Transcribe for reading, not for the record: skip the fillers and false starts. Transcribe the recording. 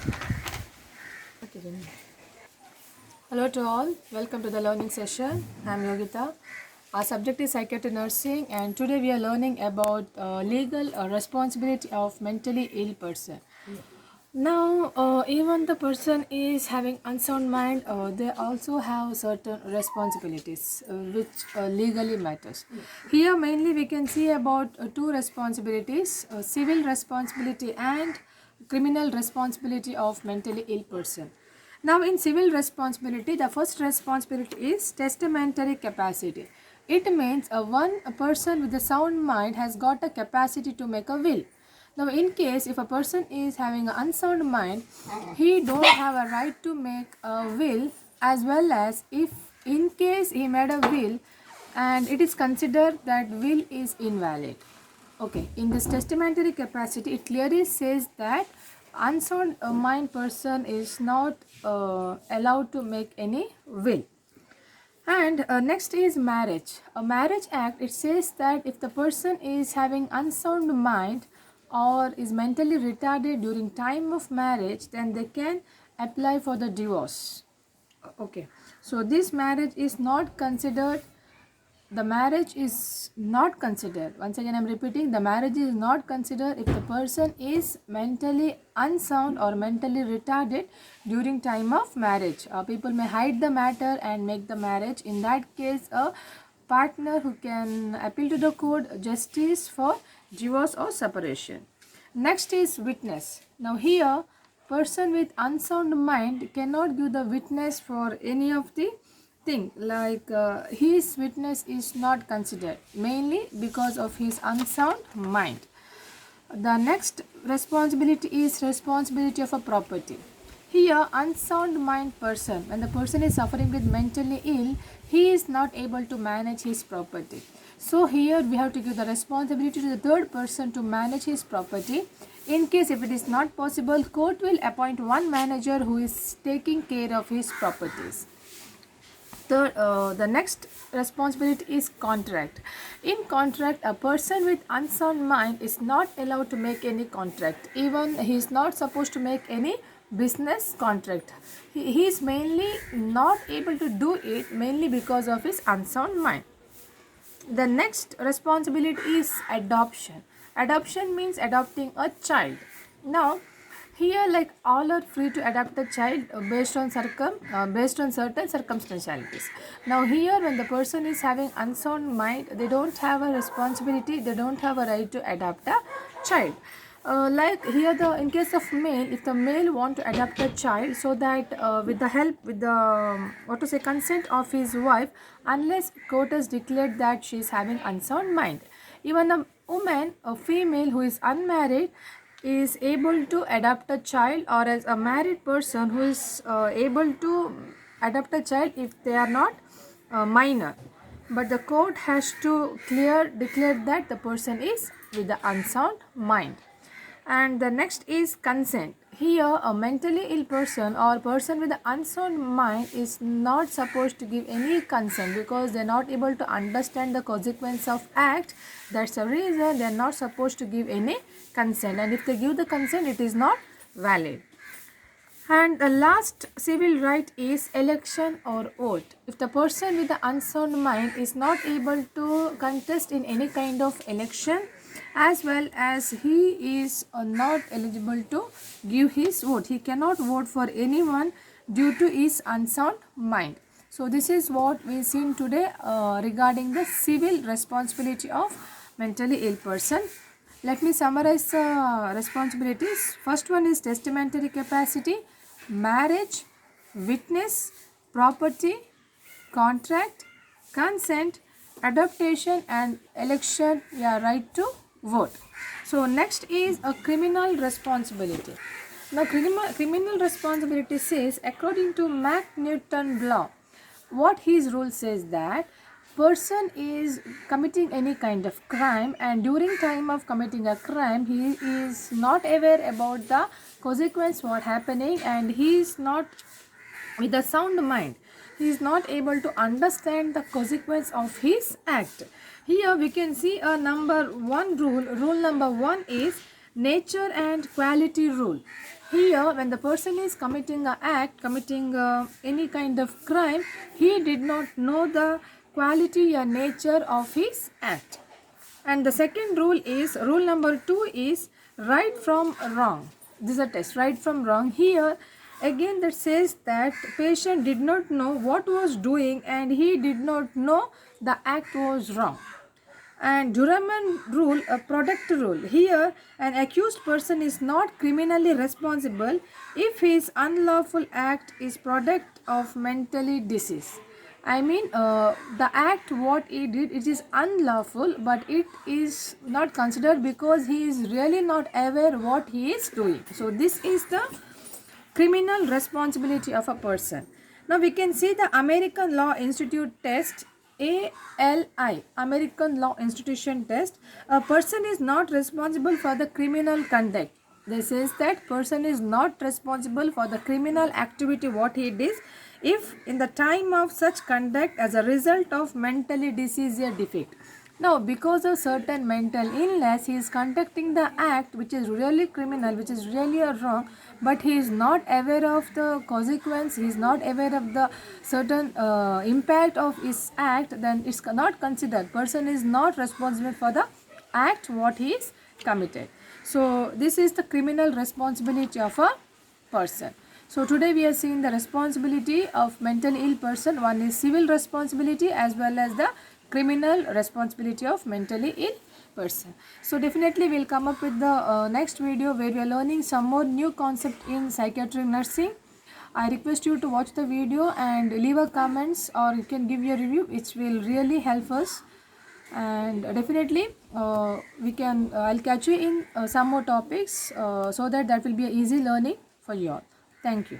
Okay, then. Hello to all, welcome to the learning session. I am Yogita. Our subject is psychiatry nursing, and today we are learning about legal responsibility of mentally ill person. Now, even the person is having unsound mind, they also have certain responsibilities which legally matters. Here, mainly we can see about two responsibilities: civil responsibility and criminal responsibility of mentally ill person. Now, in civil responsibility, the first responsibility is testamentary capacity. It means a person with a sound mind has got a capacity to make a will. Now, in case if a person is having an unsound mind, he don't have a right to make a will, as well as if in case he made a will and it is considered that will is invalid. Okay, in this testamentary capacity, it clearly says that unsound mind person is not allowed to make any will. And next is marriage. A marriage act, it says that if the person is having unsound mind or is mentally retarded during time of marriage, then they can apply for the divorce. Okay, so this marriage is not considered, the marriage is not considered, once again I'm repeating, the marriage is not considered if the person is mentally unsound or mentally retarded during time of marriage. People may hide the matter and make the marriage. In that case, a partner who can appeal to the court justice for divorce or separation. Next is witness. Now here, person with unsound mind cannot give the witness for any of the thing, like his witness is not considered, mainly because of his unsound mind. The next responsibility is responsibility of a property. Here, unsound mind person, when the person is suffering with mentally ill, he is not able to manage his property. So here we have to give the responsibility to the third person to manage his property. In case if it is not possible, court will appoint one manager who is taking care of his properties. The next responsibility is contract. In contract, a person with unsound mind is not allowed to make any contract. Even he is not supposed to make any business contract. He is mainly not able to do it mainly because of his unsound mind. The next responsibility is adoption. Adoption means adopting a child. Now, here like all are free to adopt a child based on certain circumstantialities. Now here when the person is having unsound mind, they don't have a responsibility, they don't have a right to adopt a child. Like here in case of male, if the male want to adopt a child, so that with the help, with the consent of his wife, unless court has declared that she is having unsound mind. Even a woman, a female who is unmarried, is able to adopt a child, or as a married person who is able to adopt a child if they are not minor, but the court has to declare that the person is with the unsound mind. And the next is consent. Here a mentally ill person or person with an unsound mind is not supposed to give any consent, because they are not able to understand the consequence of act. That's the reason they are not supposed to give any consent, and if they give the consent, it is not valid. And the last civil right is election or vote. If the person with the unsound mind is not able to contest in any kind of election, as well as he is not eligible to give his vote, he cannot vote for anyone due to his unsound mind. So this is what we seen today regarding the civil responsibility of mentally ill person. Let me summarize the responsibilities. First one is testamentary capacity, marriage, witness, property, contract, consent, adaptation, and election, right to vote. So next is a criminal responsibility. Now criminal responsibility says, according to McNewton law, what his rule says that person is committing any kind of crime, and during time of committing a crime he is not aware about the consequence what happening, and he is not with a sound mind, he is not able to understand the consequence of his act. Here we can see a number one rule. Rule number one is nature and quality rule. Here, when the person is committing an act, committing any kind of crime, he did not know the quality or nature of his act. And the second rule is, rule number 2 is right from wrong. This is a test, right from wrong. Here again that says that patient did not know what was doing and he did not know the act was wrong. And Durham rule, a product rule. Here, an accused person is not criminally responsible if his unlawful act is product of mentally disease. I mean, the act what he did, it is unlawful, but it is not considered because he is really not aware what he is doing. So this is the criminal responsibility of a person. Now we can see the American Law Institute test, ALI, American Law Institution test. A person is not responsible for the criminal conduct. This says that person is not responsible for the criminal activity what he did if in the time of such conduct as a result of mentally disease or defect. Now, because of certain mental illness, he is conducting the act which is really criminal, which is really a wrong, but he is not aware of the consequence, he is not aware of the certain impact of his act, then it's not considered. Person is not responsible for the act what he is committed. So, this is the criminal responsibility of a person. So today we are seeing the responsibility of mentally ill person. One is civil responsibility as well as the criminal responsibility of mentally ill person. So definitely we will come up with the next video where we are learning some more new concept in psychiatric nursing. I request you to watch the video and leave a comments, or you can give your review, which will really help us. And definitely we can I'll catch you in some more topics so that will be a easy learning for you all. Thank you.